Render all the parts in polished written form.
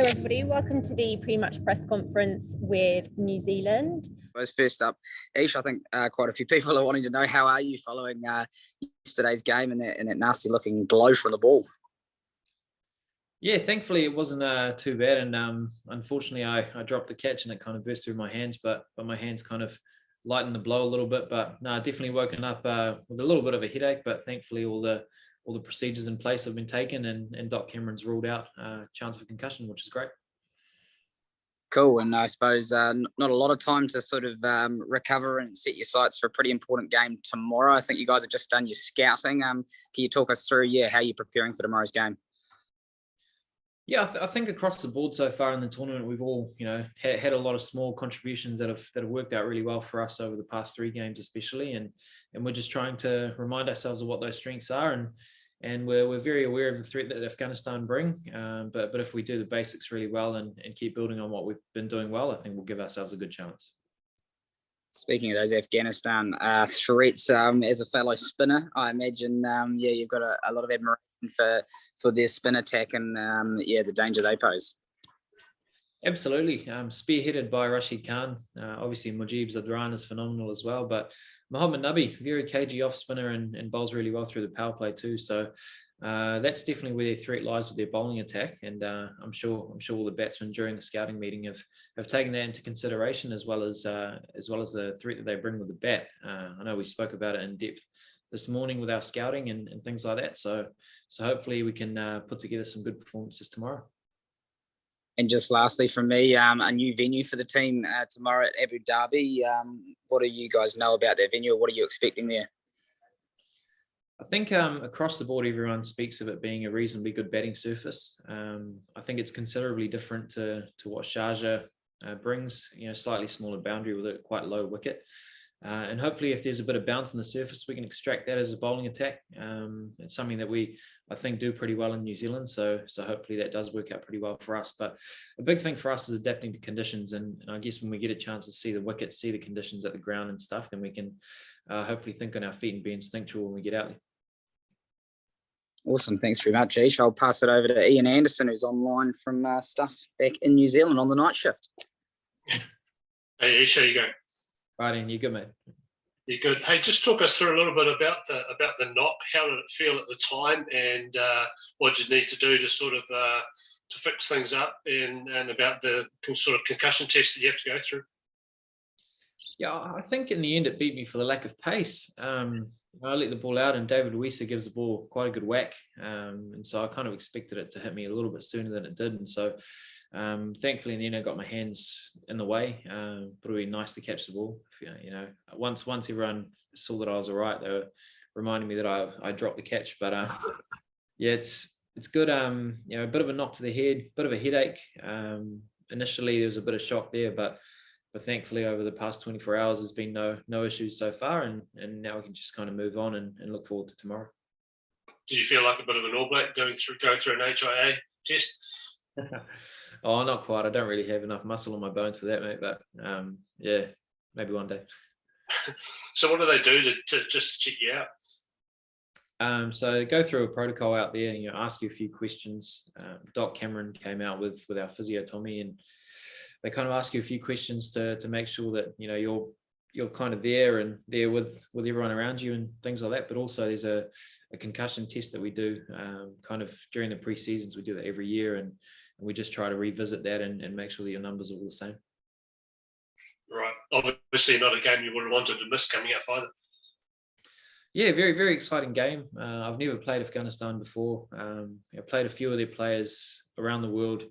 Hello everybody, welcome to the pre-match press conference with New Zealand. First up, Ish, I think quite a few people are wanting to know, how are you following yesterday's game and that nasty looking blow from the ball? Yeah, thankfully it wasn't too bad, and unfortunately I dropped the catch and it kind of burst through my hands, but my hands kind of lightened the blow a little bit. But no, definitely woken up with a little bit of a headache, but thankfully all the procedures in place have been taken, and Doc Cameron's ruled out chance of concussion, which is great. Cool, and I suppose not a lot of time to sort of recover and set your sights for a pretty important game tomorrow. I think you guys have just done your scouting. Can you talk us through, how you're preparing for tomorrow's game? Yeah, I think across the board so far in the tournament, we've all, had a lot of small contributions that have worked out really well for us over the past 3 games, especially, and we're just trying to remind ourselves of what those strengths are, and we're very aware of the threat that Afghanistan bring. But if we do the basics really well and keep building on what we've been doing well, I think we'll give ourselves a good chance. Speaking of those Afghanistan threats, as a fellow spinner, I imagine, you've got a lot of admiration for their spin attack and the danger they pose. Absolutely, spearheaded by Rashid Khan. Obviously, Mujib Zadran is phenomenal as well, but Mohammad Nabi, very cagey off spinner and bowls really well through the power play too. So that's definitely where their threat lies with their bowling attack, and I'm sure all the batsmen during the scouting meeting have taken that into consideration, as well as the threat that they bring with the bat. I know we spoke about it in depth this morning with our scouting and things like that. So hopefully we can put together some good performances tomorrow. And just lastly from me, a new venue for the team tomorrow at Abu Dhabi. What do you guys know about that venue? What are you expecting there? I think across the board, everyone speaks of it being a reasonably good batting surface. I think it's considerably different to what Sharjah brings, slightly smaller boundary with a quite low wicket. And hopefully if there's a bit of bounce on the surface, we can extract that as a bowling attack. It's something that I think do pretty well in New Zealand. So hopefully that does work out pretty well for us. But a big thing for us is adapting to conditions. And I guess when we get a chance to see the wicket, see the conditions at the ground and stuff, then we can hopefully think on our feet and be instinctual when we get out there. Awesome. Thanks very much, Ish. I'll pass it over to Ian Anderson, who's online from stuff back in New Zealand on the night shift. Hey, Ish, how you going? Right, Ian, you good, mate? You're good. Hey, just talk us through a little bit about the knock. How did it feel at the time, and what did you need to do to sort of to fix things up, and about the sort of concussion test that you have to go through? Yeah, I think in the end it beat me for the lack of pace. I let the ball out, and David Wieser gives the ball quite a good whack, and so I kind of expected it to hit me a little bit sooner than it did, and so thankfully in the end I got my hands in the way, but it would be nice to catch the ball. Once everyone saw that I was all right, they were reminding me that I dropped the catch. But yeah, it's good. A bit of a knock to the head, bit of a headache. Initially there was a bit of shock there, but thankfully over the past 24 hours there's been no issues so far, and now we can just kind of move on and look forward to tomorrow. Do you feel like a bit of an All Black going through an HIA test? Oh, not quite. I don't really have enough muscle on my bones for that, mate. But yeah, maybe one day. So what do they do to just to check you out? So they go through a protocol out there, and ask you a few questions. Doc Cameron came out with our physio Tommy, and they kind of ask you a few questions to make sure that you're kind of there with everyone around you and things like that. But also there's a concussion test that we do kind of during the pre-seasons. We do that every year, and we just try to revisit that and make sure that your numbers are all the same. Right. Obviously not a game you would have wanted to miss coming up either. Yeah, very, very exciting game. I've never played Afghanistan before. I played a few of their players around the world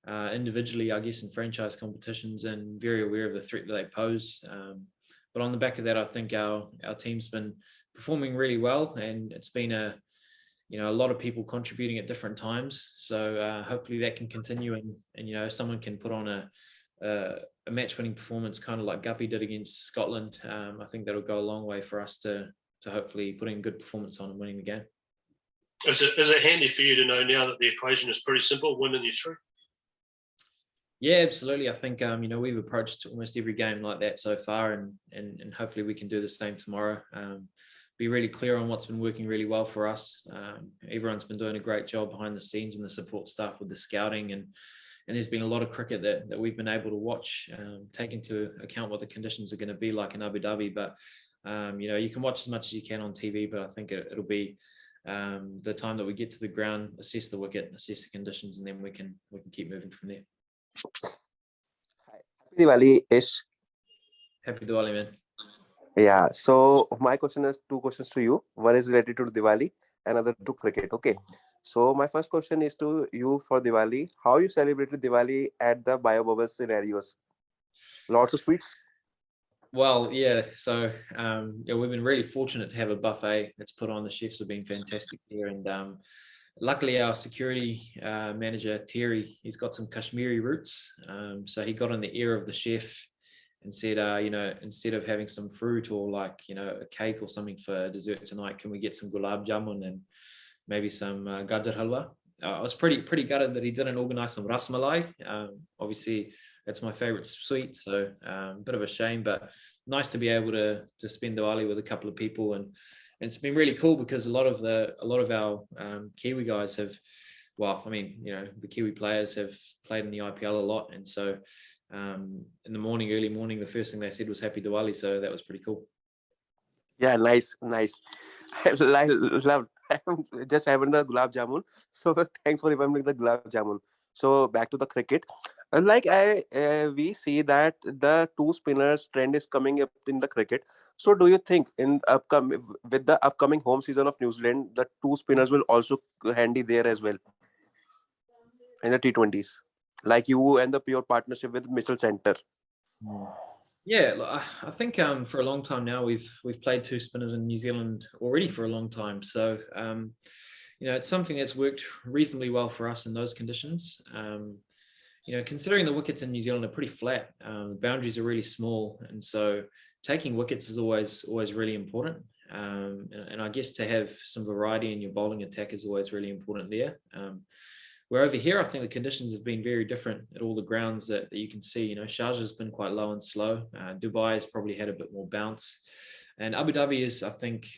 individually, I guess, in franchise competitions, and very aware of the threat that they pose. But on the back of that, I think our team's been performing really well, and it's been a lot of people contributing at different times. So hopefully that can continue, and someone can put on a match-winning performance, kind of like Guppy did against Scotland. I think that'll go a long way for us to hopefully put in good performance on and winning the game. Is it handy for you to know now that the equation is pretty simple, winning you through? Yeah, absolutely. I think we've approached almost every game like that so far, and hopefully we can do the same tomorrow. Be really clear on what's been working really well for us. Everyone's been doing a great job behind the scenes, and the support staff with the scouting, and and there's been a lot of cricket that we've been able to watch, take into account what the conditions are going to be like in Abu Dhabi. But you can watch as much as you can on TV, but I think it'll be the time that we get to the ground, assess the wicket, assess the conditions, and then we can keep moving from there. Happy Diwali, Ish. Happy Diwali, man. Yeah. So my question is two questions to you. One is related to Diwali, another to cricket. Okay. So my first question is to you for Diwali. How you celebrated Diwali at the biobubble scenarios? Lots of sweets. Well, yeah. So we've been really fortunate to have a buffet that's put on. The chefs have been fantastic here, and luckily our security manager Terry, he's got some Kashmiri roots, so he got in the ear of the chef and said, instead of having some fruit or like a cake or something for dessert tonight, can we get some gulab jamun and maybe some gajar halwa? I was pretty gutted that he didn't organize some ras malai. Obviously that's my favorite sweet, so a bit of a shame, but nice to be able to spend Diwali with a couple of people, and it's been really cool because a lot of our Kiwi guys have, the Kiwi players have played in the IPL a lot, and so in the early morning, the first thing they said was Happy Diwali, so that was pretty cool. Yeah, nice. I love just having the gulab jamun. So thanks for remembering the gulab jamun. So back to the cricket. We see that the two spinners trend is coming up in the cricket. So do you think with the upcoming home season of New Zealand, the two spinners will also handy there as well in the T20s, like you and the pure partnership with Mitchell Center? Yeah, I think for a long time now we've played two spinners in New Zealand already for a long time. So it's something that's worked reasonably well for us in those conditions. Considering the wickets in New Zealand are pretty flat, the boundaries are really small, and so taking wickets is always really important. And I guess to have some variety in your bowling attack is always really important there. Where over here, I think the conditions have been very different at all the grounds that you can see. Sharjah has been quite low and slow. Dubai has probably had a bit more bounce. And Abu Dhabi is, I think,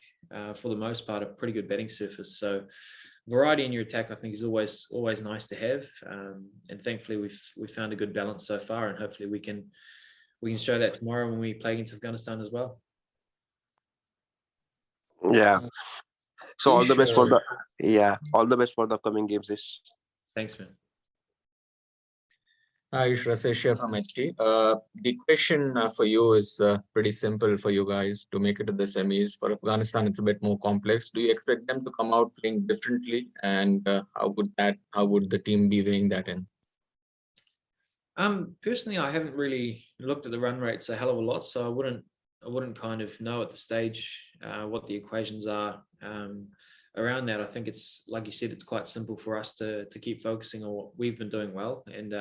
for the most part, a pretty good batting surface. So variety in your attack, I think, is always nice to have. And thankfully, we've found a good balance so far. And hopefully we can show that tomorrow when we play against Afghanistan as well. Yeah. So all the best for the upcoming games. Thanks, man. Ayush Rasesh here from HT. The question for you is pretty simple for you guys to make it to the semis. For Afghanistan, it's a bit more complex. Do you expect them to come out playing differently? And how would the team be weighing that in? Personally, I haven't really looked at the run rates a hell of a lot, so I wouldn't kind of know at the stage what the equations are around that. I think it's, like you said, it's quite simple for us to keep focusing on what we've been doing well, and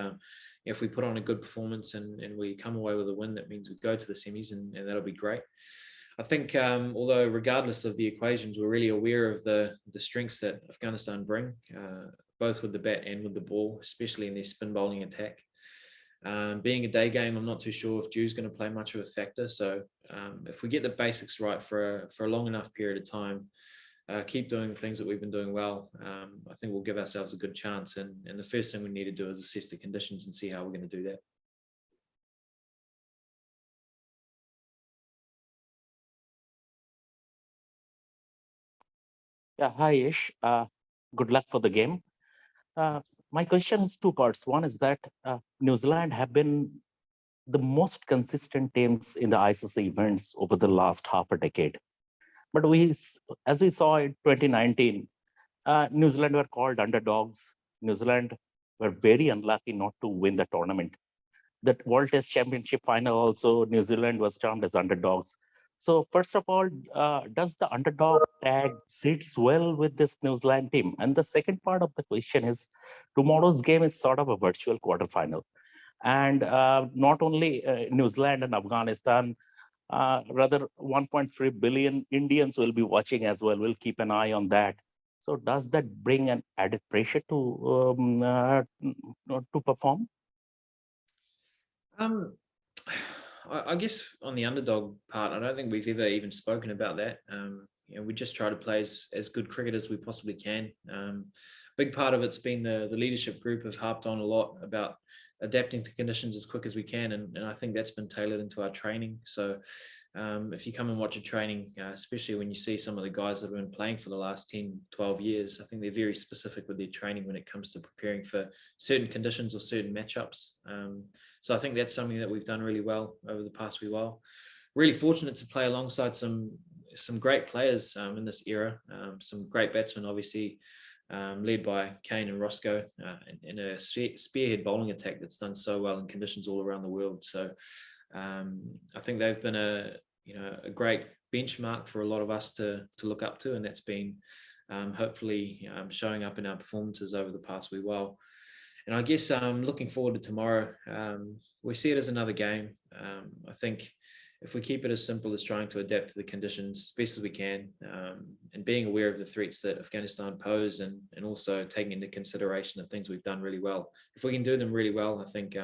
if we put on a good performance and we come away with a win, that means we go to the semis, and that'll be great. I think although regardless of the equations, we're really aware of the strengths that Afghanistan bring, both with the bat and with the ball, especially in their spin bowling attack. Being a day game, I'm not too sure if dew's going to play much of a factor. So if we get the basics right for a long enough period of time, keep doing the things that we've been doing well, I think we'll give ourselves a good chance. And the first thing we need to do is assess the conditions and see how we're going to do that. Yeah, hi Ish. Good luck for the game. My question has two parts. One is that New Zealand have been the most consistent teams in the ICC events over the last half a decade. But as we saw in 2019, New Zealand were called underdogs. New Zealand were very unlucky not to win the tournament. That World Test Championship final also, New Zealand was termed as underdogs. So first of all, does the underdog tag sits well with this New Zealand team? And the second part of the question is, tomorrow's game is sort of a virtual quarterfinal. And not only New Zealand and Afghanistan, rather 1.3 billion Indians will be watching as well. We'll keep an eye on that. So does that bring an added pressure to perform? I guess on the underdog part, I don't think we've ever even spoken about that. We just try to play as good cricket as we possibly can. big part of it's been the leadership group have harped on a lot about adapting to conditions as quick as we can, and I think that's been tailored into our training. So if you come and watch a training, especially when you see some of the guys that have been playing for the last 10, 12 years, I think they're very specific with their training when it comes to preparing for certain conditions or certain matchups. So I think that's something that we've done really well over the past wee while. Really fortunate to play alongside some great players in this era, some great batsmen, obviously, led by Kane and Roscoe, in a spearhead bowling attack that's done so well in conditions all around the world. So I think they've been a great benchmark for a lot of us to look up to, and that's been hopefully showing up in our performances over the past wee while. And I guess looking forward to tomorrow, we see it as another game. I think if we keep it as simple as trying to adapt to the conditions as best as we can, and being aware of the threats that Afghanistan pose, and also taking into consideration the things we've done really well. If we can do them really well, I think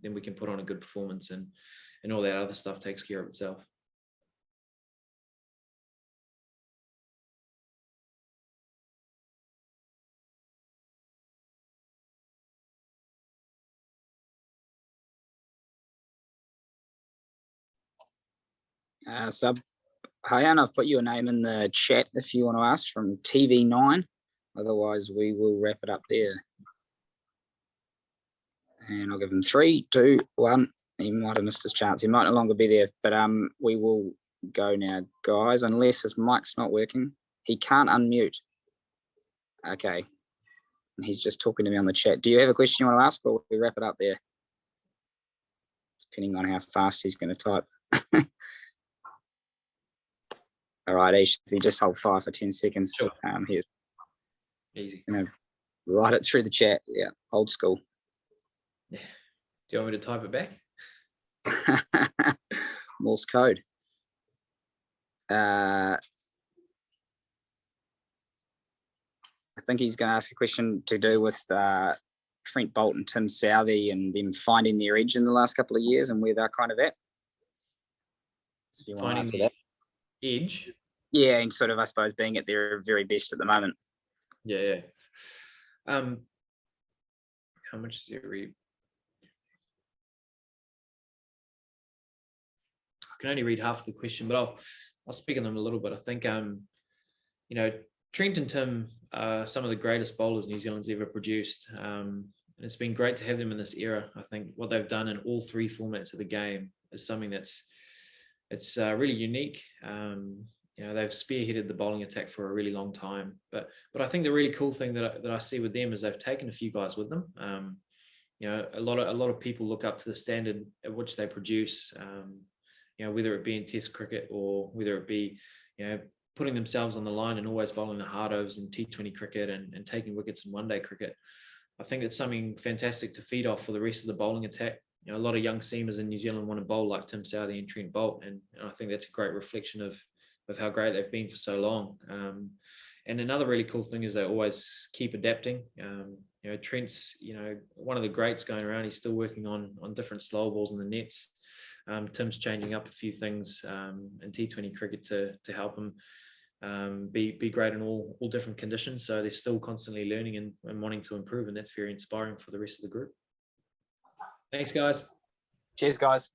then we can put on a good performance, and all that other stuff takes care of itself. So, Hayan, I've put your name in the chat if you want to ask, from TV9. Otherwise, we will wrap it up there. And I'll give him 3, 2, 1. He might have missed his chance. He might no longer be there, but we will go now, guys, unless his mic's not working. He can't unmute. Okay. He's just talking to me on the chat. Do you have a question you want to ask, or we wrap it up there? Depending on how fast he's going to type. All right, Ish, if you just hold fire for 10 seconds, Sure. Here's Easy. Write it through the chat. Yeah, old school. Yeah. Do you want me to type it back? Morse code. I think he's going to ask a question to do with Trent Boult and Tim Southey and them finding their edge in the last couple of years and where they're kind of at. So if you want to answer that. Edge. Yeah, and sort of, I suppose, being at their very best at the moment. Yeah. How much is it read? I can only read half of the question, but I'll speak on them a little bit. I think Trent and Tim are some of the greatest bowlers New Zealand's ever produced. And it's been great to have them in this era. I think what they've done in all 3 formats of the game is something it's really unique. They've spearheaded the bowling attack for a really long time. But I think the really cool thing that I see with them is they've taken a few guys with them. A lot of people look up to the standard at which they produce. Whether it be in Test cricket or whether it be putting themselves on the line and always bowling the hard overs in T20 cricket and taking wickets in one-day cricket. I think it's something fantastic to feed off for the rest of the bowling attack. A lot of young seamers in New Zealand want to bowl like Tim Southey and Trent Boult, and I think that's a great reflection of how great they've been for so long. And another really cool thing is they always keep adapting. Trent's one of the greats going around. He's still working on different slow balls in the nets. Tim's changing up a few things in T20 cricket to help him be great in all different conditions. So they're still constantly learning and wanting to improve, and that's very inspiring for the rest of the group. Thanks, guys. Cheers, guys.